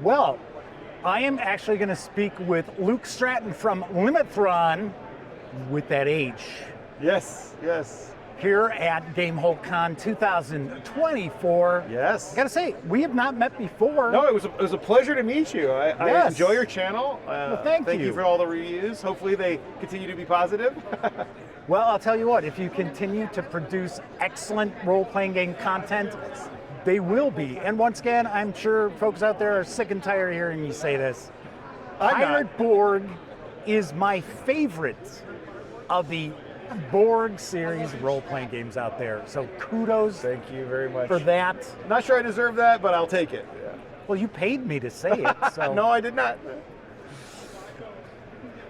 Well, I am actually going to speak with Luke Stratton from Limithron, with that H. Yes, yes. Here at Gamehole Con 2024. Yes. I gotta say, we have not met before. No, it was a pleasure to meet you. I Yes. enjoy your channel. Well, thank you you for all the reviews. Hopefully they continue to be positive. Well, I'll tell you what, if you continue to produce excellent role-playing game content, they will be. And once again, I'm sure folks out there are sick and tired of hearing me say this. Pirate Borg is my favorite of the Borg series of role-playing games out there. So kudos. Thank you very much for that. Not sure I deserve that, but I'll take it. Yeah. Well, you paid me to say it. So no, I did not.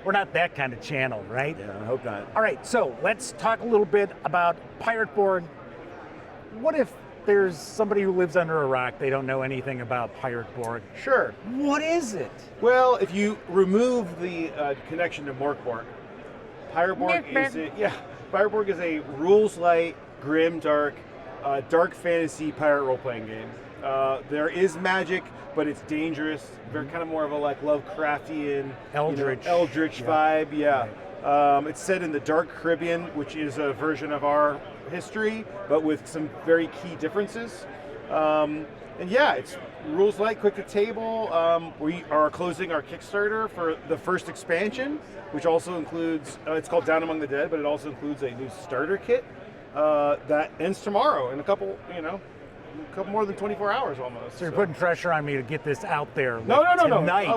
We're not that kind of channel, right? Yeah, I hope not. All right, so let's talk a little bit about Pirate Borg. What if there's somebody who lives under a rock, they don't know anything about Pirate Borg? Sure. What is it? Well, if you remove the connection to Morkborg, Pirate Borg is a rules-light, grim, dark fantasy pirate role-playing game. There is magic, but it's dangerous. Very kind of more of a like Lovecraftian, Eldritch vibe. Yeah. Right. It's set in the Dark Caribbean, which is a version of our history, but with some very key differences. And yeah, it's rules light, quick to table. We are closing our Kickstarter for the first expansion, which also includes, it's called Down Among the Dead, but it also includes a new starter kit that ends tomorrow in a couple more than 24 hours almost. So you're putting pressure on me to get this out there. No. Tonight.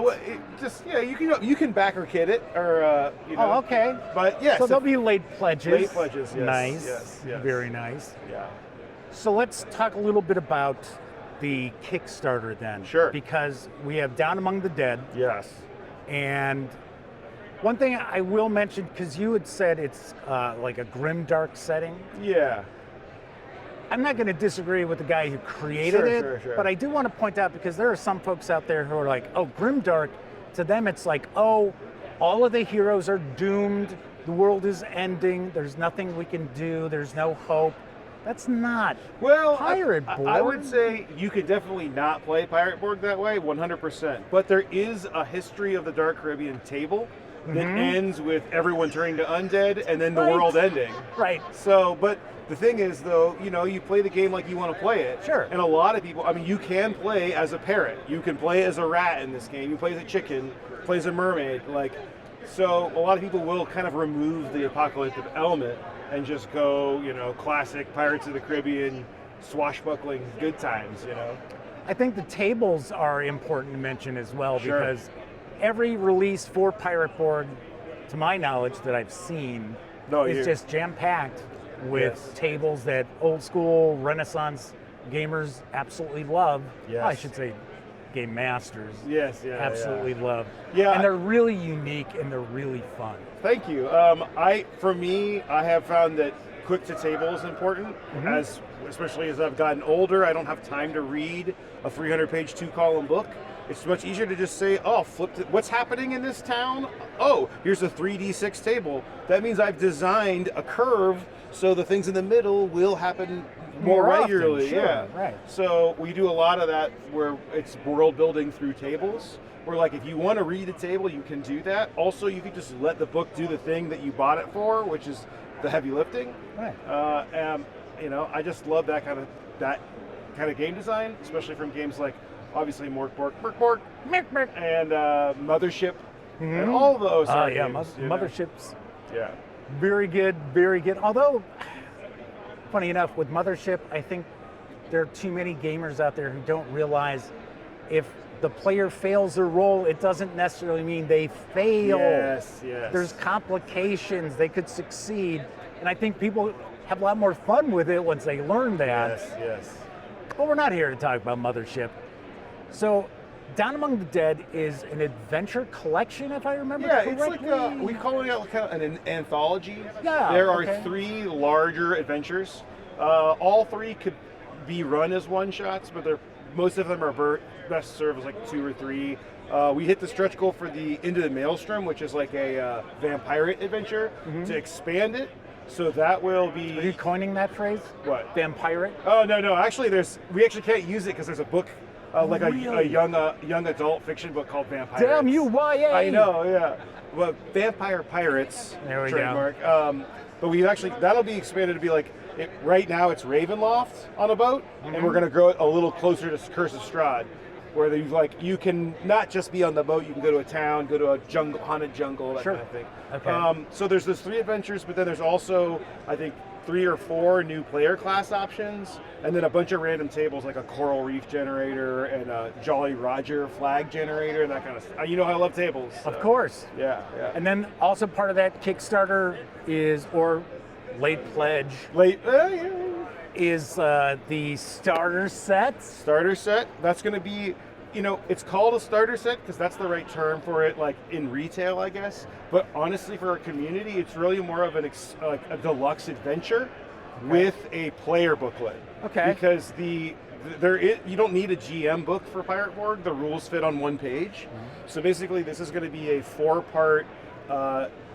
You can back or kid it, or Oh, okay. But yeah. So there'll be late pledges. Late pledges. Yes. Nice. Yes. Very nice. Yeah. So let's talk a little bit about the Kickstarter then. Sure. Because we have Down Among the Dead. Yes. And one thing I will mention, because you had said it's like a grim, dark setting. Yeah. I'm not going to disagree with the guy who created it, Sure. but I do want to point out, because there are some folks out there who are like, oh, grimdark, to them it's like, oh, all of the heroes are doomed, the world is ending, there's nothing we can do, there's no hope. That's not Pirate Borg. I would say you could definitely not play Pirate Borg that way, 100%. But there is a history of the Dark Caribbean table that ends with everyone turning to undead and then the world ending. Right. So, but the thing is, though, you play the game like you want to play it. Sure. And a lot of people, you can play as a parrot. You can play as a rat in this game. You play as a chicken, play as a mermaid. So a lot of people will kind of remove the apocalyptic element and just go, classic Pirates of the Caribbean, swashbuckling good times, I think the tables are important to mention as well, because every release for Pirate Borg, to my knowledge that I've seen, is just jam-packed with tables that old school Renaissance gamers absolutely love. Yes. Well, I should say game masters. Absolutely love. Yeah. And they're really unique and they're really fun. Thank you. For me, I have found that quick to table is important, especially as I've gotten older. I don't have time to read a 300-page 2-column book. It's much easier to just say, oh, what's happening in this town? Oh, here's a 3d6 table. That means I've designed a curve so the things in the middle will happen more regularly. Often, sure, right. So we do a lot of that where it's world building through tables. Where if you want to read a table, you can do that. Also, you can just let the book do the thing that you bought it for, which is the heavy lifting. Right. I just love that kind of game design, especially from games like obviously Morkborg, and Mothership, and all those. Motherships. Yeah. Very good, very good. Although, funny enough, with Mothership, I think there are too many gamers out there who don't realize if the player fails their role, it doesn't necessarily mean they fail. Yes. There's complications. They could succeed. And I think people have a lot more fun with it once they learn that. Yes. But we're not here to talk about Mothership. So, Down Among the Dead is an adventure collection, if I remember correctly. It's like we call it kind of an anthology. Yeah. There are 3 larger adventures. All 3 could be run as one-shots, but most of them are best served as like 2 or 3. We hit the stretch goal for the Into the Maelstrom, which is like a vampire adventure, to expand it. So that will be... Are you coining that phrase? What? Vampire? Oh, no. Actually, we actually can't use it because there's a book like a Really? young adult fiction book called Vampires. Damn you, YA! I know, yeah. Well, Vampire Pirates There we trademark. But we actually, that'll be expanded to be like, right now it's Ravenloft on a boat, and we're going to grow it a little closer to Curse of Strahd, where you can not just be on the boat, you can go to a town, go to a jungle, haunted jungle, that Sure. kind of thing. Okay. So there's those 3 adventures, but then there's also, I think, 3 or 4 new player class options, and then a bunch of random tables like a Coral Reef generator and a Jolly Roger flag generator and that kind of stuff. You know I love tables. So. Of course. Yeah, yeah. And then also part of that Kickstarter is, or late pledge, Yeah. is the starter set. Starter set. That's going to be, it's called a starter set because that's the right term for it, like in retail, I guess. But honestly, for our community, it's really more of like a deluxe adventure with a player booklet. Okay. Because you don't need a GM book for Pirate Borg. The rules fit on 1 page. So basically, this is going to be a 4-part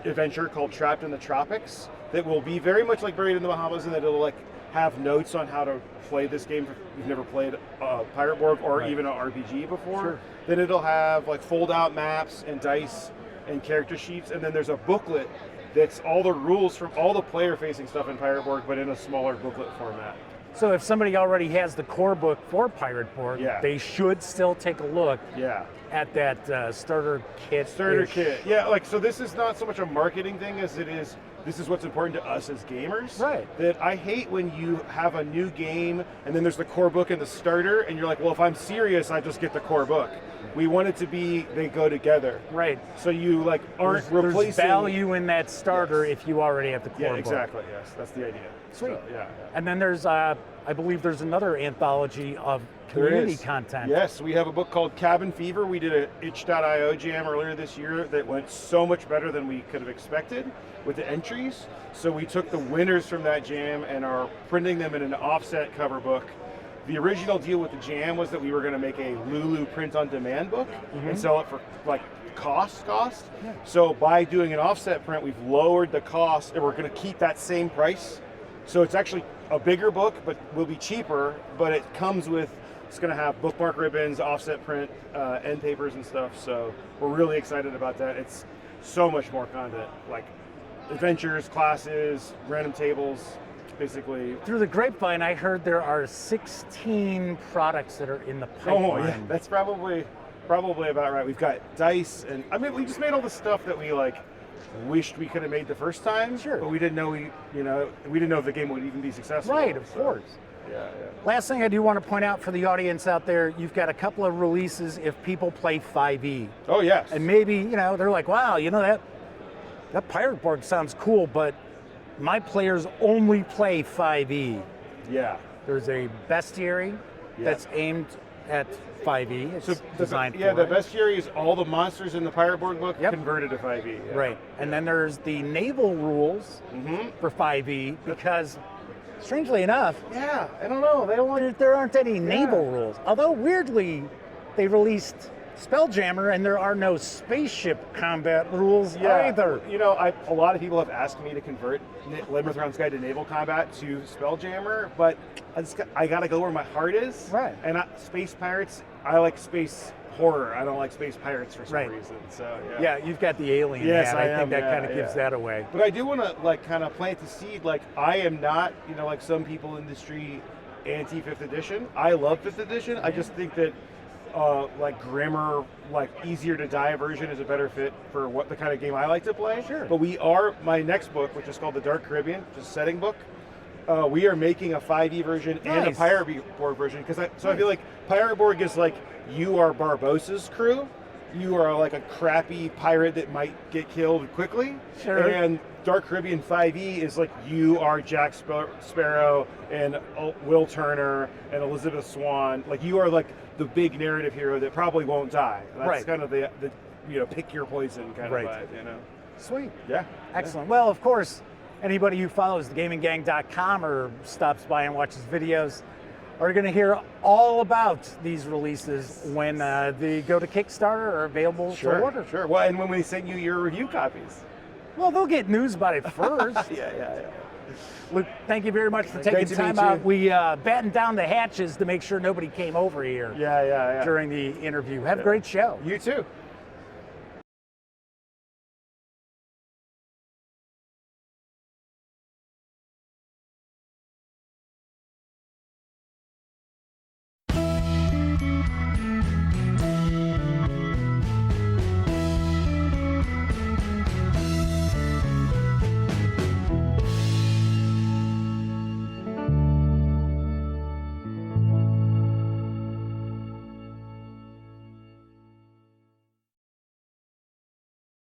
adventure called Trapped in the Tropics that will be very much like Buried in the Bahamas, and that it'll like have notes on how to play this game if you've never played Pirate Borg or even an RPG before. Sure. Then it'll have like fold-out maps and dice and character sheets, and then there's a booklet that's all the rules from all the player-facing stuff in Pirate Borg, but in a smaller booklet format. So if somebody already has the core book for Pirate Borg, Yeah. they should still take a look Yeah. at that starter kit. Starter kit. Yeah, like, so this is not so much a marketing thing as it is, this is what's important to us as gamers. Right. That I hate when you have a new game and then there's the core book and the starter, and you're like, well, if I'm serious, I just get the core book. We want it to be, they go together. Right. So you like aren't There's replacing. value in that starter if you already have the core Yeah, book. exactly, yes. That's the idea. Sweet. So, yeah. And then there's, I believe there's another anthology of community content. Yes, we have a book called Cabin Fever. We did a itch.io jam earlier this year that went so much better than we could have expected with the entries. So we took the winners from that jam and are printing them in an offset cover book. The original deal with the jam was that we were going to make a Lulu print-on-demand book and sell it for like cost. Yeah. So by doing an offset print, we've lowered the cost, and we're going to keep that same price. So it's actually a bigger book, but will be cheaper. But it comes with, it's going to have bookmark ribbons, offset print, end papers and stuff. So we're really excited about that. It's so much more content, like adventures, classes, random tables. Basically. Through the grapevine, I heard there are 16 products that are in the pipeline. Oh yeah, that's probably about right. We've got dice, and I mean, we just made all the stuff that we like wished we could have made the first time. Sure. But we didn't know we didn't know if the game would even be successful. Right, of course. Yeah. Last thing I do want to point out for the audience out there, you've got a couple of releases if people play 5e. Oh yes. And maybe, they're like, wow, that Pirate Borg sounds cool, but my players only play 5e. Yeah. There's a bestiary that's aimed at 5e. It's designed for the it. bestiary is all the monsters in the Pirate Borg book Yep. converted to 5e. Yeah. Right. And then there's the naval rules for 5e because, strangely enough, Yeah, I don't know. there aren't any naval rules. Although, weirdly, they released Spelljammer and there are no spaceship combat rules either. A lot of people have asked me to convert Limithron's Guide to Naval Combat to Spelljammer, but I gotta go where my heart is. Right. And space pirates, I like space horror. I don't like space pirates for some Right. reason. So Yeah, you've got the alien Yes, hat. I I am, think that yeah, kind of gives yeah. that away. But I do want to kind of plant the seed. Like, I am not, like some people in the industry, anti 5th edition. I love 5th edition. I just think that grimmer, easier to die version is a better fit for what the kind of game I like to play. Sure. But my next book, which is called The Dark Caribbean, which is a setting book, we are making a 5e version and a Nice. Pirate Borg version. I feel like Pirate Borg is like, you are Barbossa's crew. You are like a crappy pirate that might get killed quickly. Sure. And Dark Caribbean 5e is like, you are Jack Sparrow and Will Turner and Elizabeth Swann. Like, you are like the big narrative hero that probably won't die. That's Right. kind of the pick your poison kind Right. of vibe, Sweet. Yeah. Excellent. Well, of course, anybody who follows thegaminggang.com or stops by and watches videos are going to hear all about these releases when they go to Kickstarter or available for order. Sure. Well, and when we send you your review copies. Well, they'll get news about it first. Yeah. Luke, thank you very much for Great taking to time meet you. out. We battened down the hatches to make sure nobody came over here Yeah. during the interview. Have a great show. You too.